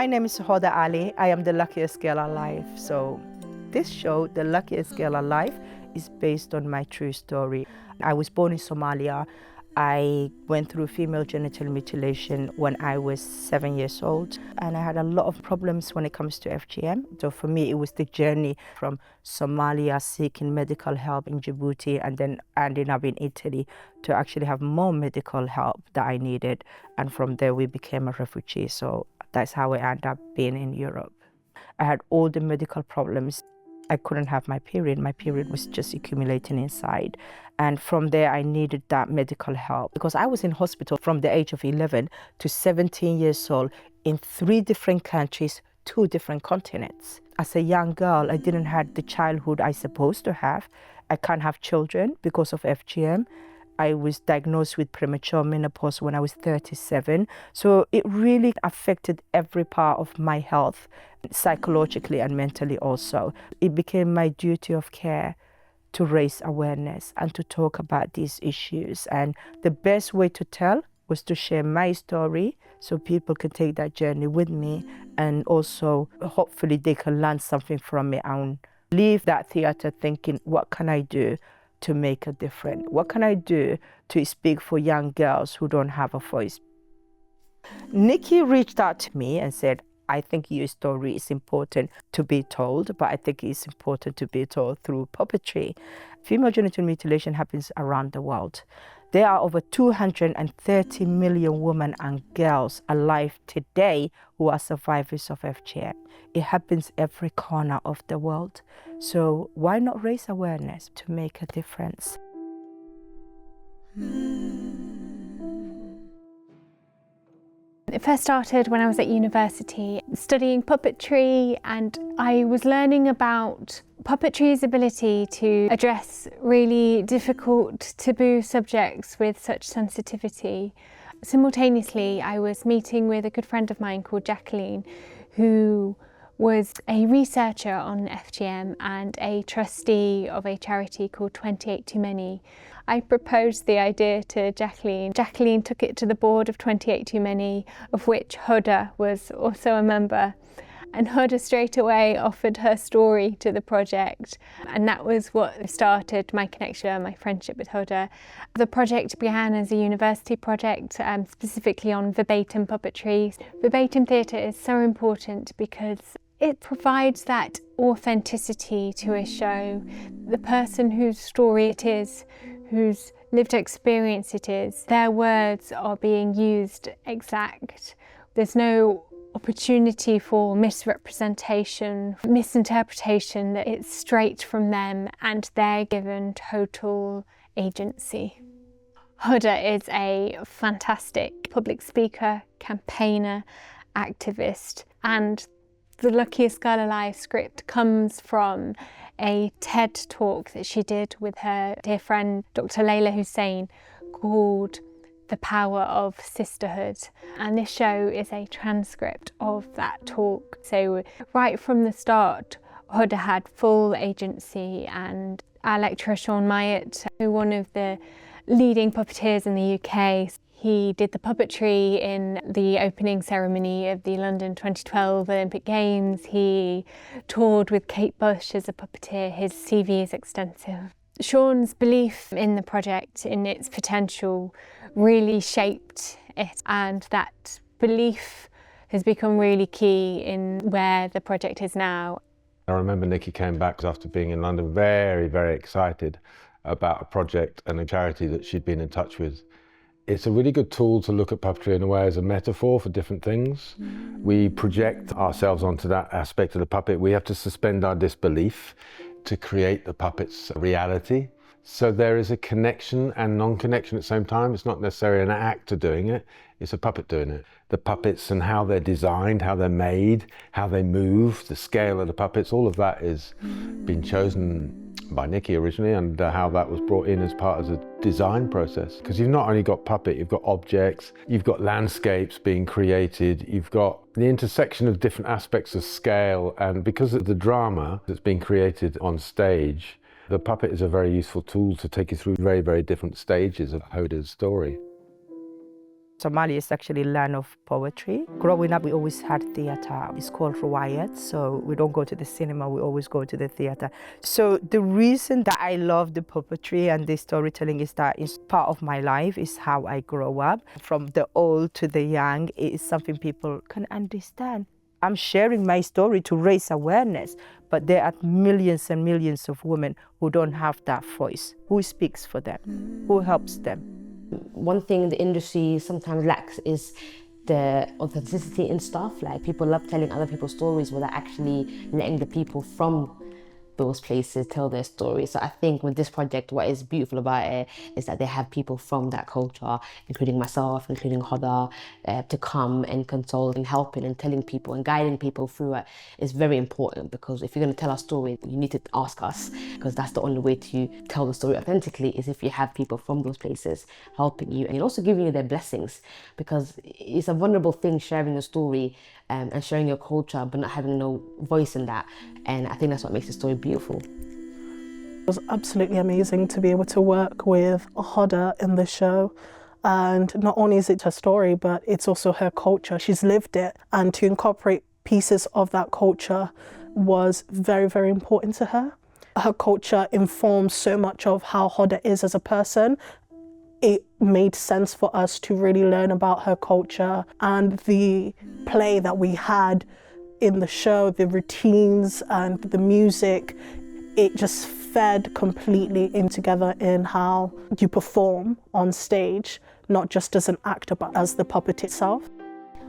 My name is Hoda Ali. I am the luckiest girl alive. So this show, The Luckiest Girl Alive, is based on my true story. I was born in Somalia. I went through female genital mutilation when I was 7 years old, and I had a lot of problems when it comes to FGM. So for me, it was the journey from Somalia, seeking medical help in Djibouti, and then ending up in Italy to actually have more medical help that I needed. And from there, we became a refugee. So that's how I ended up being in Europe. I had all the medical problems. I couldn't have my period. My period was just accumulating inside. And from there, I needed that medical help because I was in hospital from the age of 11 to 17 years old in 3 different countries, 2 different continents. As a young girl, I didn't have the childhood I supposed to have. I can't have children because of FGM. I was diagnosed with premature menopause when I was 37. So it really affected every part of my health, psychologically and mentally also. It became my duty of care to raise awareness and to talk about these issues. And the best way to tell was to share my story so people can take that journey with me, and also hopefully they can learn something from it and leave that theater thinking, what can I do to make a difference? What can I do to speak for young girls who don't have a voice? Nikki reached out to me and said, I think your story is important to be told, but I think it's important to be told through puppetry. Female genital mutilation happens around the world. There are over 230 million women and girls alive today who are survivors of FGM. It happens every corner of the world. So why not raise awareness to make a difference? It first started when I was at university studying puppetry, and I was learning about puppetry's ability to address really difficult taboo subjects with such sensitivity. Simultaneously, I was meeting with a good friend of mine called Jacqueline, who was a researcher on FGM and a trustee of a charity called 28 Too Many. I proposed the idea to Jacqueline. Jacqueline took it to the board of 28 Too Many, of which Hoda was also a member. And Hoda straight away offered her story to the project. And that was what started my connection, my friendship with Hoda. The project began as a university project, specifically on verbatim puppetry. Verbatim theatre is so important because it provides that authenticity to a show. The person whose story it is, whose lived experience it is, their words are being used exact. There's no opportunity for misrepresentation, misinterpretation, that it's straight from them and they're given total agency. Hoda is a fantastic public speaker, campaigner, activist, and the Luckiest Girl Alive script comes from a TED talk that she did with her dear friend Dr. Layla Hussein called The Power of Sisterhood. And this show is a transcript of that talk. So right from the start, Hoda had full agency, and our lecturer Sean Myatt, one of the leading puppeteers in the UK, he did the puppetry in the opening ceremony of the London 2012 Olympic Games. He toured with Kate Bush as a puppeteer. His CV is extensive. Sean's belief in the project, in its potential, really shaped it, and that belief has become really key in where the project is now. I remember Nikki came back after being in London very, very excited about a project and a charity that she'd been in touch with. It's a really good tool to look at puppetry in a way as a metaphor for different things. We project ourselves onto that aspect of the puppet. We have to suspend our disbelief to create the puppet's reality. So there is a connection and non-connection at the same time. It's not necessarily an actor doing it, it's a puppet doing it. The puppets and how they're designed, how they're made, how they move, the scale of the puppets, all of that is been chosen by Nikki originally, and how that was brought in as part of the design process. Because you've not only got puppet, you've got objects, you've got landscapes being created, you've got the intersection of different aspects of scale, and because of the drama that's being created on stage, the puppet is a very useful tool to take you through very, very different stages of Hoda's story. Somalia is actually a land of poetry. Growing up, we always had theatre. It's called riwayat, so we don't go to the cinema, we always go to the theatre. So the reason that I love the puppetry and the storytelling is that it's part of my life, it's how I grow up. From the old to the young, it is something people can understand. I'm sharing my story to raise awareness, but there are millions and millions of women who don't have that voice. Who speaks for them? Who helps them? One thing the industry sometimes lacks is the authenticity in stuff. Like, people love telling other people's stories without actually letting the people from those places tell their story. So I think with this project, what is beautiful about it is that they have people from that culture, including myself, including Hoda, to come and console and helping and telling people and guiding people through it is very important, because if you're going to tell a story, you need to ask us, because that's the only way to tell the story authentically, is if you have people from those places helping you and also giving you their blessings, because it's a vulnerable thing sharing a story and sharing your culture but not having no voice in that, and I think that's what makes the story beautiful. It was absolutely amazing to be able to work with Hoda in the show, and not only is it her story but it's also her culture. She's lived it, and to incorporate pieces of that culture was very, very important to her. Her culture informs so much of how Hoda is as a person. It made sense for us to really learn about her culture, and the play that we had in the show, the routines and the music, it just fed completely in together in how you perform on stage, not just as an actor but as the puppet itself.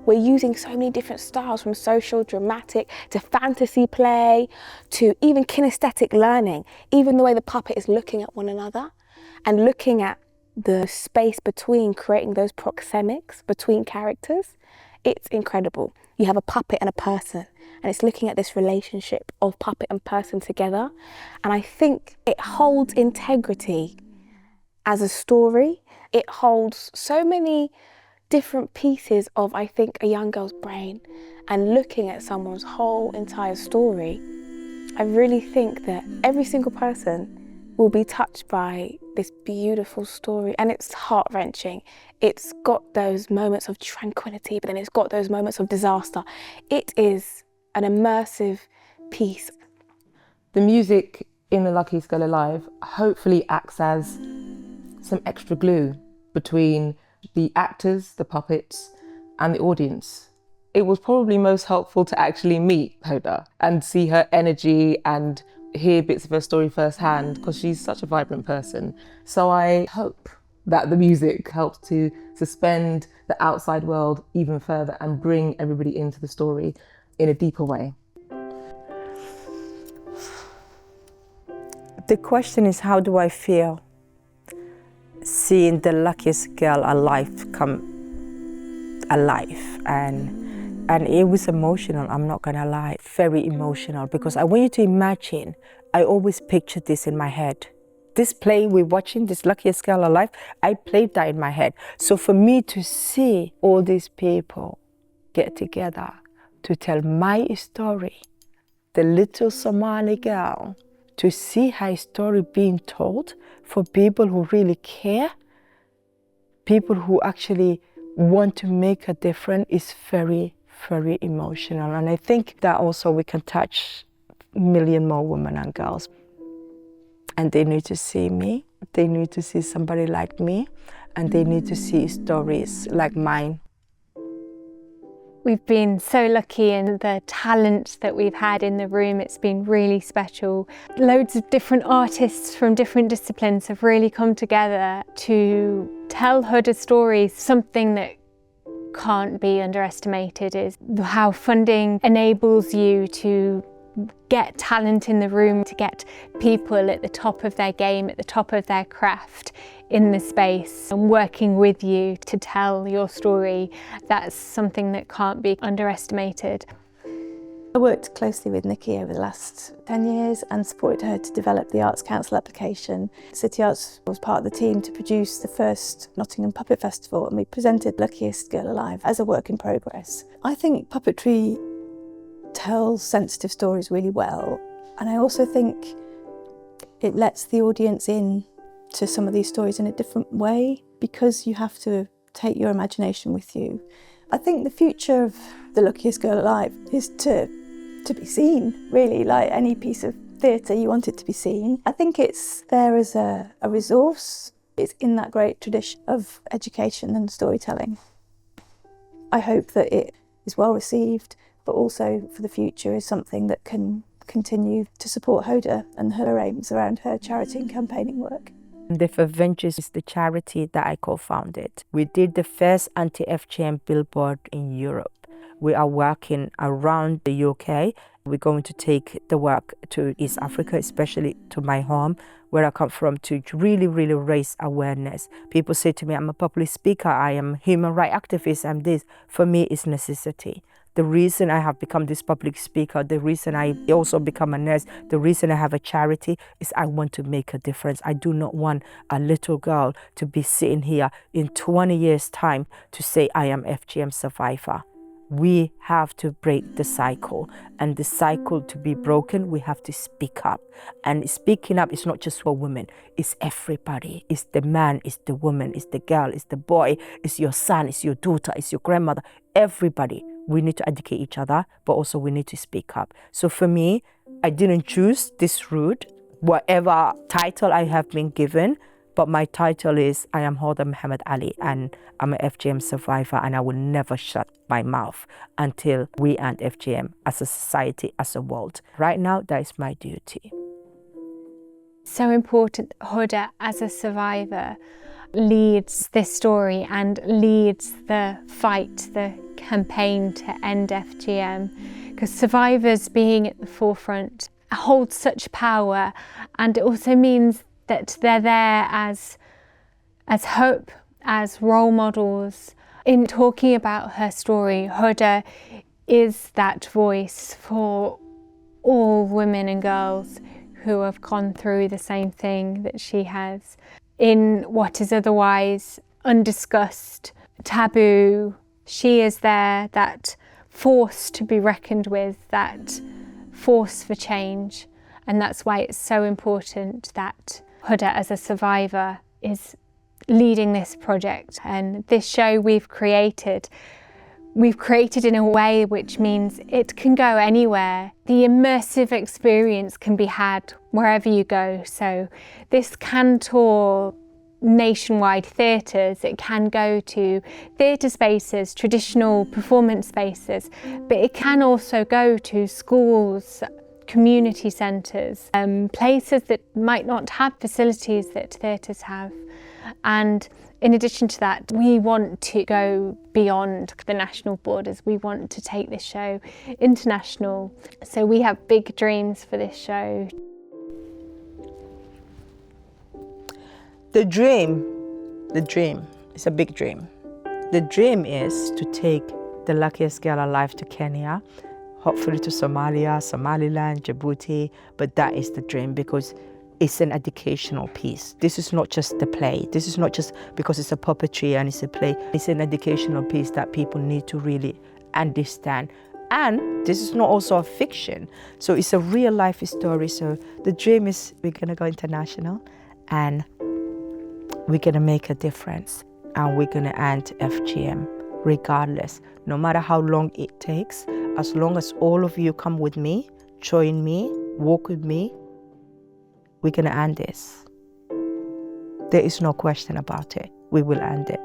We're using so many different styles, from social, dramatic, to fantasy play, to even kinesthetic learning, even the way the puppet is looking at one another and looking at the space between, creating those proxemics between characters. It's incredible. You have a puppet and a person, and it's looking at this relationship of puppet and person together. And I think it holds integrity as a story. It holds so many different pieces of, I think, a young girl's brain, and looking at someone's whole entire story. I really think that every single person will be touched by this beautiful story, and it's heart-wrenching. It's got those moments of tranquility, but then it's got those moments of disaster. It is an immersive piece. The music in The Luckiest Girl Alive hopefully acts as some extra glue between the actors, the puppets, and the audience. It was probably most helpful to actually meet Hoda and see her energy and hear bits of her story firsthand, because she's such a vibrant person. So I hope that the music helps to suspend the outside world even further and bring everybody into the story in a deeper way. The question is, how do I feel seeing The Luckiest Girl Alive come alive? And it was emotional, I'm not gonna lie, very emotional, because I want you to imagine, I always pictured this in my head. This play we're watching, this Luckiest Girl Alive, I played that in my head. So for me to see all these people get together to tell my story, the little Somali girl, to see her story being told for people who really care, people who actually want to make a difference, is very, very emotional. And I think that also we can touch a million more women and girls. And they need to see me, they need to see somebody like me, and they need to see stories like mine. We've been so lucky in the talent that we've had in the room. It's been really special. Loads of different artists from different disciplines have really come together to tell Hoda's stories. Something that can't be underestimated is how funding enables you to get talent in the room, to get people at the top of their game, at the top of their craft in the space and working with you to tell your story. That's something that can't be underestimated. I worked closely with Nikki over the last 10 years and supported her to develop the Arts Council application. City Arts was part of the team to produce the first Nottingham Puppet Festival, and we presented Luckiest Girl Alive as a work in progress. I think puppetry tells sensitive stories really well, and I also think it lets the audience in to some of these stories in a different way, because you have to take your imagination with you. I think the future of The Luckiest Girl Alive is to be seen, really, like any piece of theatre, you want it to be seen. I think it's there as a resource. It's in that great tradition of education and storytelling. I hope that it is well received, but also for the future is something that can continue to support Hoda and her aims around her charity and campaigning work. The Vavengers is the charity that I co-founded. We did the first anti-FGM billboard in Europe. We are working around the UK. We're going to take the work to East Africa, especially to my home, where I come from, to really, really raise awareness. People say to me, I'm a public speaker, I am a human rights activist, I'm this. For me, it's necessity. The reason I have become this public speaker, the reason I also become a nurse, the reason I have a charity is I want to make a difference. I do not want a little girl to be sitting here in 20 years' time to say I am FGM survivor. We have to break the cycle, and the cycle to be broken, we have to speak up. And speaking up is not just for women, it's everybody. It's the man, it's the woman, it's the girl, it's the boy, it's your son, it's your daughter, it's your grandmother, everybody. We need to educate each other, but also we need to speak up. So for me, I didn't choose this route, whatever title I have been given, but my title is, I am Hoda Ali, and I'm an FGM survivor, and I will never shut my mouth until we end FGM as a society, as a world. Right now, that is my duty. So important, Hoda, as a survivor, leads this story and leads the fight, the campaign to end FGM, because survivors being at the forefront holds such power, and it also means that they're there as hope, as role models. In talking about her story, Hoda is that voice for all women and girls who have gone through the same thing that she has. In what is otherwise undiscussed, taboo, she is there, that force to be reckoned with, that force for change. And that's why it's so important that Hoda, as a survivor, is leading this project. And this show we've created in a way which means it can go anywhere. The immersive experience can be had wherever you go. So this can tour nationwide theatres, it can go to theatre spaces, traditional performance spaces, but it can also go to schools, community centres, places that might not have facilities that theatres have. And in addition to that, we want to go beyond the national borders. We want to take this show international. So we have big dreams for this show. The dream, it's a big dream. The dream is to take The Luckiest Girl Alive to Kenya, hopefully to Somalia, Somaliland, Djibouti, but that is the dream because it's an educational piece. This is not just the play. This is not just because it's a puppetry and it's a play. It's an educational piece that people need to really understand. And this is not also a fiction. So it's a real life story. So the dream is we're gonna go international and we're gonna make a difference and we're gonna end FGM regardless, no matter how long it takes, as long as all of you come with me, join me, walk with me, we're gonna end this. There is no question about it. We will end it.